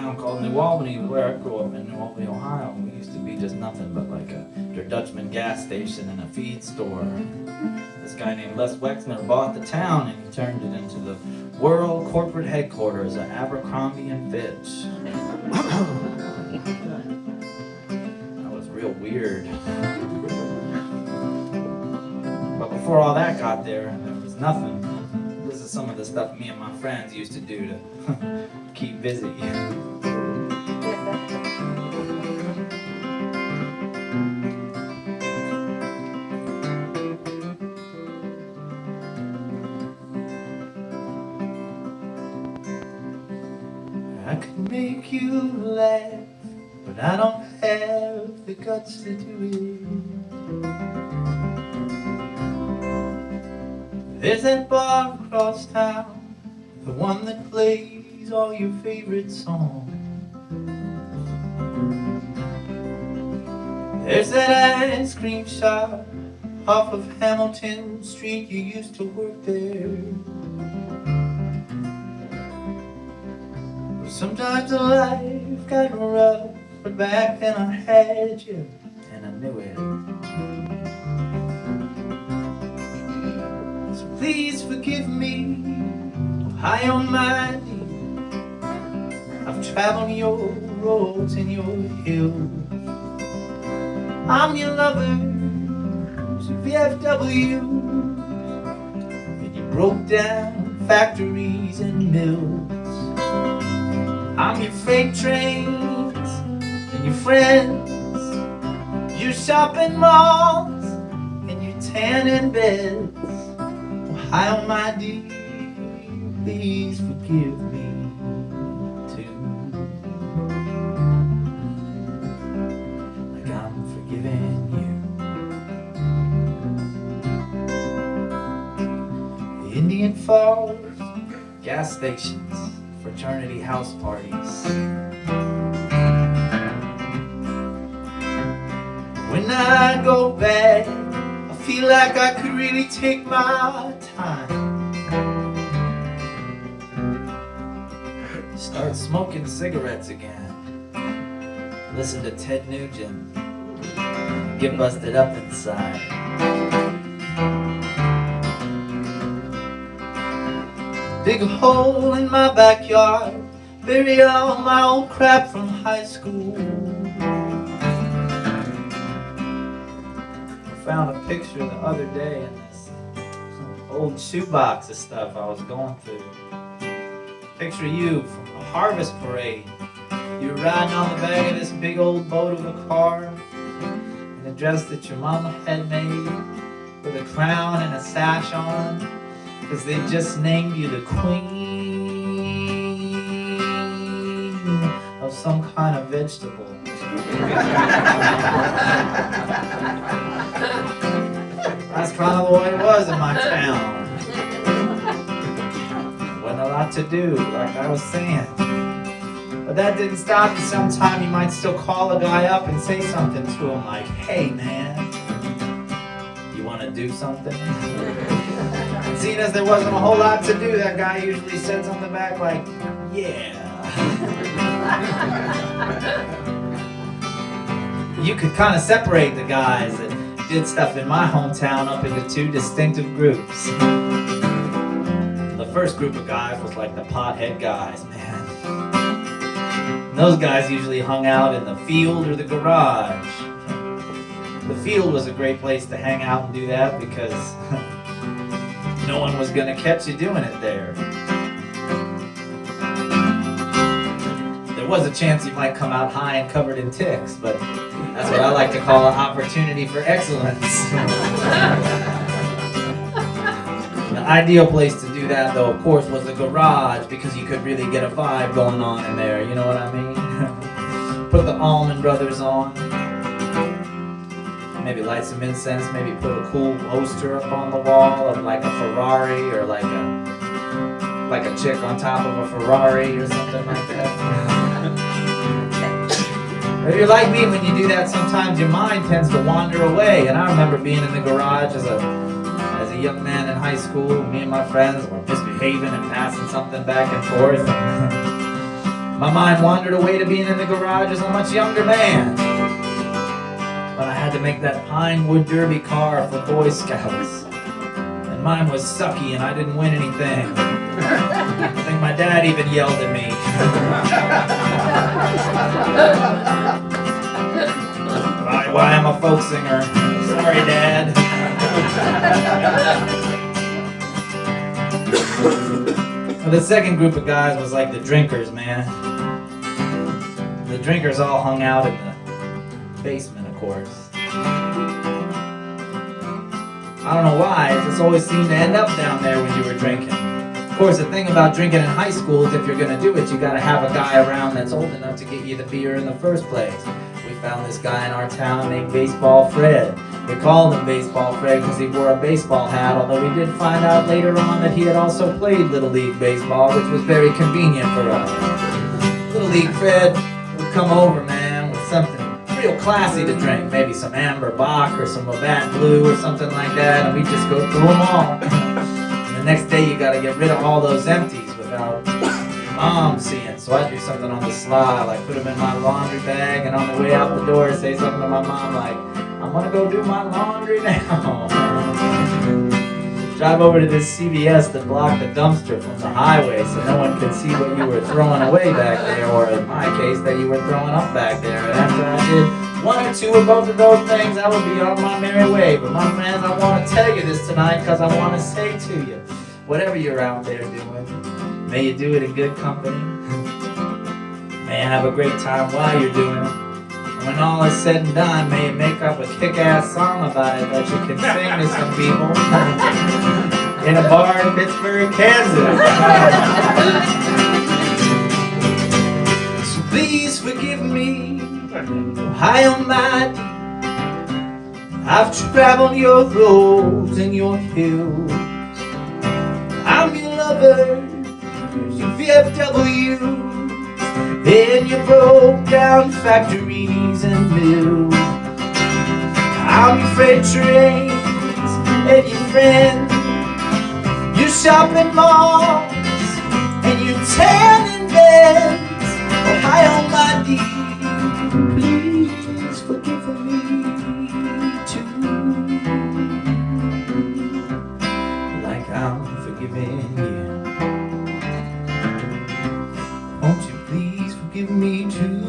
town called New Albany, where I grew up in New Albany, Ohio. We used to be just nothing but like a Dutchman gas station and a feed store. This guy named Les Wexner bought the town and he turned it into the world corporate headquarters of Abercrombie and Fitch. That was real weird. But before all that got there was nothing. This is some of the stuff me and my friends used to do to keep busy. I could make you laugh, but I don't have the guts to do it. There's that bar across town, the one that plays all your favorite songs. There's that ice cream shop off of Hamilton Street, you used to work there. But sometimes life got rough, but back then I had you, and I knew it. Please forgive me, high on my knee. I've traveled your roads and your hills. I'm your lover, VFW, and you broke down factories and mills. I'm your freight trains and your friends, your shopping malls and your tanning beds. High on my dear, please forgive me too. Like I'm forgiving you. The Indian Falls gas stations, fraternity house parties. When I go back, I feel like I could really take my time. Start smoking cigarettes again. Listen to Ted Nugent. Get busted up inside. Dig a hole in my backyard. Bury all my old crap from high school. Found a picture the other day in this old shoebox of stuff I was going through. Picture you from a harvest parade. You were riding on the back of this big old boat of a car in a dress that your mama had made with a crown and a sash on because they just named you the queen of some kind of vegetable. That's kind of the way it was in my town. Wasn't a lot to do, like I was saying. But that didn't stop you. Sometime you might still call a guy up and say something to him like, hey man, you want to do something? And seeing as there wasn't a whole lot to do, that guy usually said something back like, yeah. You could kind of separate the guys that did stuff in my hometown up into two distinctive groups. The first group of guys was like the pothead guys, man. And those guys usually hung out in the field or the garage. The field was a great place to hang out and do that because no one was going to catch you doing it there. There was a chance you might come out high and covered in ticks, but that's what I like to call an opportunity for excellence. The ideal place to do that, though, of course, was the garage because you could really get a vibe going on in there, you know what I mean? Put the Allman Brothers on, maybe light some incense, maybe put a cool poster up on the wall of like a Ferrari or like a chick on top of a Ferrari or something like that. If you're like me, when you do that, sometimes your mind tends to wander away. And I remember being in the garage as a young man in high school. Me and my friends were misbehaving and passing something back and forth. My mind wandered away to being in the garage as a much younger man. But I had to make that pine wood derby car for Boy Scouts. And mine was sucky and I didn't win anything. I think my dad even yelled at me. Why am I a folk singer? Sorry, Dad. Well, the second group of guys was like the drinkers, man. The drinkers all hung out in the basement, of course. I don't know why, it just always seemed to end up down there when you were drinking. Of course, the thing about drinking in high school is if you're gonna do it, you gotta have a guy around that's old enough to get you the beer in the first place. We found this guy in our town named Baseball Fred. We called him Baseball Fred because he wore a baseball hat, although we did find out later on that he had also played Little League Baseball, which was very convenient for us. Little League Fred would come over, man, with something real classy to drink, maybe some Amber Bock or some Labatt Blue or something like that, and we'd just go through them all. And the next day you gotta get rid of all those empties without your mom seeing. So I'd do something on the sly, like put them in my laundry bag, and on the way out the door say something to my mom like, I'm gonna go do my laundry now. Drive over to this CVS that blocked the dumpster from the highway so no one could see what you were throwing away back there, or in my case, that you were throwing up back there. And after I did one or two of both of those things, I would be on my merry way. But my friends, I want to tell you this tonight because I want to say to you, whatever you're out there doing, may you do it in good company. May you have a great time while you're doing it. When all is said and done, may you make up a kick-ass song about it that you can sing to some people in a bar in Pittsburg, Kansas. So please forgive me, high on my deep. I've traveled your roads and your hills. I'm your lover, your VFW. In your broke down factories and mills, I'm your freight trains and your friends, your shopping malls and your tanning beds. Oh, high on my deep, please forgive me too, like I'm forgiving you. Won't you please forgive me too?